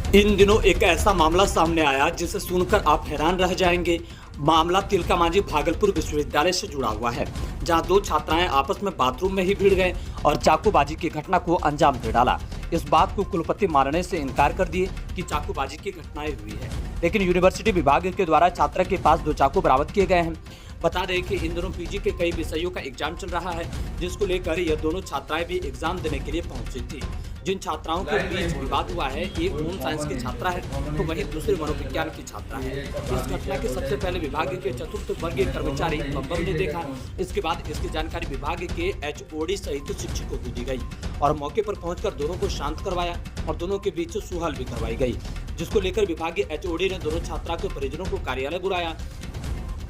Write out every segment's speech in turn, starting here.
इन दिनों एक ऐसा मामला सामने आया जिसे सुनकर आप हैरान रह जाएंगे। मामला तिलका मांझी भागलपुर विश्वविद्यालय से जुड़ा हुआ है, जहां दो छात्राएं आपस में बाथरूम में ही भिड़ गए और चाकूबाजी की घटना को अंजाम दे डाला। इस बात को कुलपति मानने से इनकार कर दिए कि चाकूबाजी की घटनाएं हुई है, लेकिन यूनिवर्सिटी विभाग के द्वारा छात्रा के पास दो चाकू बरामद किए गए हैं। बता दें कि इन दिनों पीजी के कई विषयों का एग्जाम चल रहा है, जिसको लेकर यह दोनों छात्राएं भी एग्जाम देने के लिए पहुंची थी। जिन छात्राओं के बीच विवाद हुआ है, एक होम साइंस की छात्रा है तो वहीं दूसरी मनोविज्ञान की छात्रा है। इस घटना के सबसे पहले विभाग के चतुर्थ वर्गीय कर्मचारी बम ने देखा। इसके बाद इसकी जानकारी विभाग के एचओडी सहित शिक्षकों को दी गई और मौके पर पहुंचकर दोनों को शांत करवाया और दोनों के बीच सुलह भी करवाई गई, जिसको लेकर विभागीय एचओडी ने दोनों छात्रा के परिजनों को कार्यालय बुलाया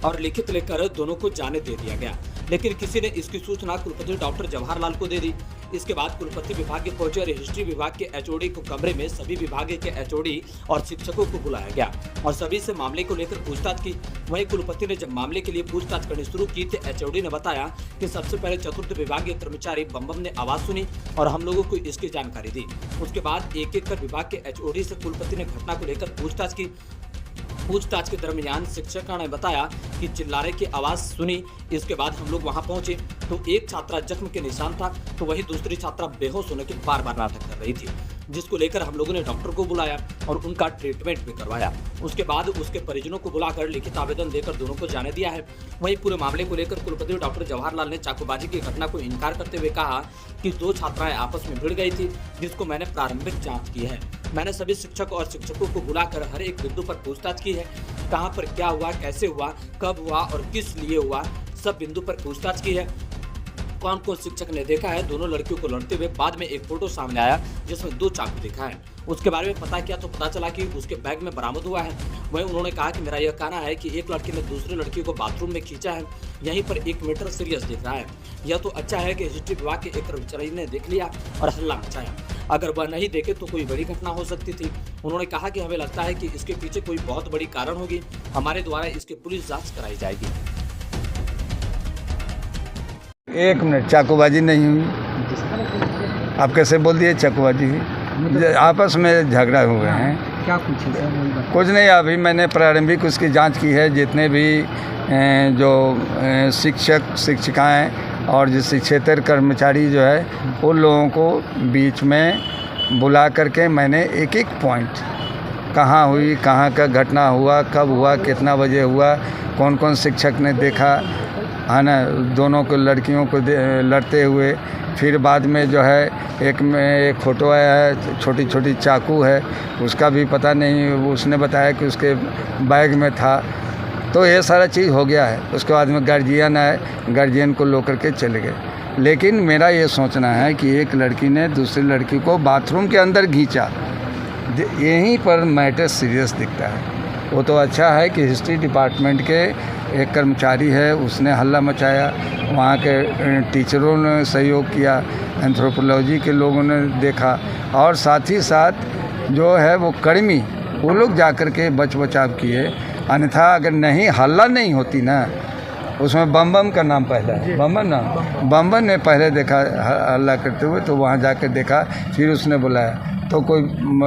और लिखित लेकर दोनों को जाने दे दिया गया, लेकिन किसी ने इसकी सूचना कुलपति डॉक्टर जवाहरलाल को दे दी। इसके बाद कुलपति विभाग के पहुंचे और हिस्ट्री विभाग के एचओडी को कमरे में सभी विभाग के एचओडी और शिक्षकों को बुलाया गया और सभी से मामले को लेकर पूछताछ की। वहीं कुलपति ने जब मामले के लिए पूछताछ करनी शुरू की तो एचओडी ने बताया कि सबसे पहले चतुर्थ विभागीय कर्मचारी बम ने आवाज सुनी और हम लोगों को इसकी जानकारी दी। उसके बाद एक एक कर विभाग के एचओडी से कुलपति ने घटना को लेकर पूछताछ की। पूछताछ के दरमियान शिक्षक ने बताया कि चिल्लाने की आवाज सुनी। इसके बाद हम लोग वहां पहुंचे तो एक छात्रा जख्म के निशान था तो वही दूसरी छात्रा बेहोश होने के बार नाटक कर रही थी, जिसको लेकर हम लोगों ने डॉक्टर को बुलाया और उनका ट्रीटमेंट भी करवाया। उसके बाद उसके परिजनों को बुलाकर लिखित आवेदन देकर दोनों को जाने दिया है। वहीं पूरे मामले को लेकर कुलपति डॉक्टर जवाहरलाल ने चाकूबाजी की घटना को इनकार करते हुए कहा कि दो छात्राएं आपस में भिड़ गई थी, जिसको मैंने प्रारंभिक जाँच की है। मैंने सभी शिक्षक और शिक्षकों को बुलाकर हर एक बिंदु पर पूछताछ की है, कहां पर क्या हुआ, कैसे हुआ, कब हुआ और किस लिए हुआ, सब बिंदु पर पूछताछ की है। कौन कौन शिक्षक ने देखा है दोनों लड़कियों को लड़ते हुए। बाद में एक फोटो सामने आया जिसमें दो चाकू दिखा है। उसके बारे में पता किया तो पता चला कि उसके बैग में बरामद हुआ है। वहीं उन्होंने कहा कि मेरा यह कहना है कि एक लड़की ने दूसरी लड़की को बाथरूम में खींचा है, यहीं पर एक मैटर सीरियस दिख रहा है। यह तो अच्छा है कि हिस्ट्री विभाग के एक कर्मचारी ने देख लिया और हल्ला मचाया, अगर वह नहीं देखे तो कोई बड़ी घटना हो सकती थी। उन्होंने कहा कि हमें लगता है कि इसके पीछे कोई बहुत बड़ी कारण होगी, हमारे द्वारा इसकी पुलिस जांच कराई जाएगी। एक मिनट, चाकूबाजी नहीं हुई। आप कैसे बोल दिए चाकूबाजी हुई? आपस में झगड़ा हुए हैं। क्या पूछे सर? कुछ नहीं, अभी मैंने प्रारंभिक उसकी जांच की है। जितने भी जो शिक्षक शिक्षिकाएं और जो शिक्षेतर कर्मचारी जो है उन लोगों को बीच में बुला करके मैंने एक एक पॉइंट, कहाँ हुई, कहाँ का घटना हुआ, कब हुआ, कितना बजे हुआ, कौन कौन शिक्षक ने देखा है ना, दोनों को लड़कियों को लड़ते हुए। फिर बाद में जो है एक फ़ोटो आया है, छोटी छोटी चाकू है, उसका भी पता नहीं, उसने बताया कि उसके बैग में था। तो ये सारा चीज़ हो गया है। उसके बाद में गार्जियन आए, गार्जियन को लो करके चले गए। लेकिन मेरा ये सोचना है कि एक लड़की ने दूसरी लड़की को बाथरूम के अंदर खींचा, यहीं पर मैटर सीरियस दिखता है। वो तो अच्छा है कि हिस्ट्री डिपार्टमेंट के एक कर्मचारी है, उसने हल्ला मचाया, वहाँ के टीचरों ने सहयोग किया, एंथ्रोपोलॉजी के लोगों ने देखा और साथ ही साथ जो है वो कर्मी, वो लोग जाकर के बचाव किए। अन्यथा अगर नहीं हल्ला नहीं होती ना, उसमें बम का नाम पहला है, बम ने पहले देखा हल्ला करते हुए, तो वहाँ जाकर देखा, फिर उसने बुलाया, तो कोई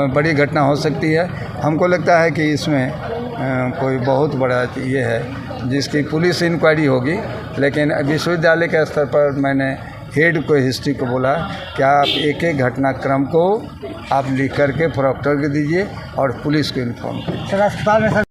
बड़ी घटना हो सकती है। हमको लगता है कि इसमें कोई बहुत बड़ा ये है जिसकी पुलिस इंक्वायरी होगी। लेकिन विश्वविद्यालय के स्तर पर मैंने हेड को, हिस्ट्री को बोला कि आप एक एक घटनाक्रम को आप लिख करके प्रोक्टर को दीजिए और पुलिस को इन्फॉर्म कीजिए।